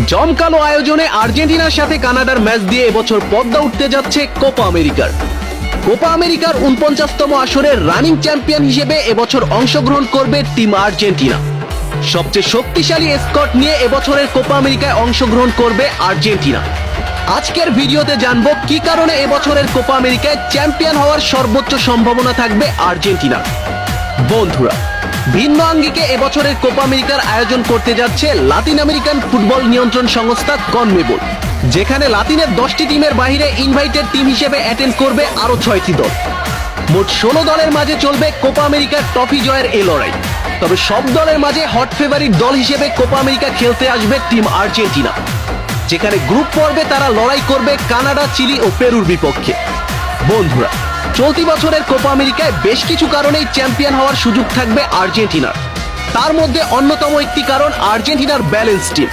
জমকালো আয়োজনে আর্জেন্টিনার সাথে কানাডার ম্যাচ দিয়ে এবছর পদ্মা উঠতে যাচ্ছে কোপা আমেরিকার। কোপা আমেরিকার ৪৯তম আসরের রানিং চ্যাম্পিয়ন হিসেবে এবছর অংশগ্রহণ করবে টিম আর্জেন্টিনা। সবচেয়ে শক্তিশালী স্কোয়াড নিয়ে এবছরের কোপা আমেরিকায় অংশগ্রহণ করবে আর্জেন্টিনা। আজকের ভিডিওতে জানবো কি কারণে এবছরের কোপা আমেরিকায় চ্যাম্পিয়ন হওয়ার সর্বোচ্চ সম্ভাবনা থাকবে আর্জেন্টিনার। বন্ধুরা, ভিন্ন আঙ্গিকে এবছরের কোপা আমেরিকার আয়োজন করতে যাচ্ছে লাতিন আমেরিকান ফুটবল নিয়ন্ত্রণ সংস্থা কনমেবল, যেখানে লাতিনের 10টি টিমের বাইরে ইনভাইটেড টিম হিসেবে অ্যাটেন্ড করবে আরো 6টি দল। মোট 16 দলের মাঝে চলবে কোপা আমেরিকার ট্রফি জয়ের এই লড়াই। তবে সব দলের মাঝে হট ফেভারিট দল হিসেবে কোপা আমেরিকা খেলতে আসবে টিম আর্জেন্টিনা, যেখানে গ্রুপ পর্বে তারা লড়াই করবে কানাডা, চিলি ও পেরুর বিপক্ষে। বন্ধুরা, চলতি বছরের কোপা আমেরিকায় বেশ কিছু কারণেই চ্যাম্পিয়ন হওয়ার সুযোগ থাকবে আর্জেন্টিনার। তার মধ্যে অন্যতম একটি কারণ আর্জেন্টিনার ব্যালেন্স টিম।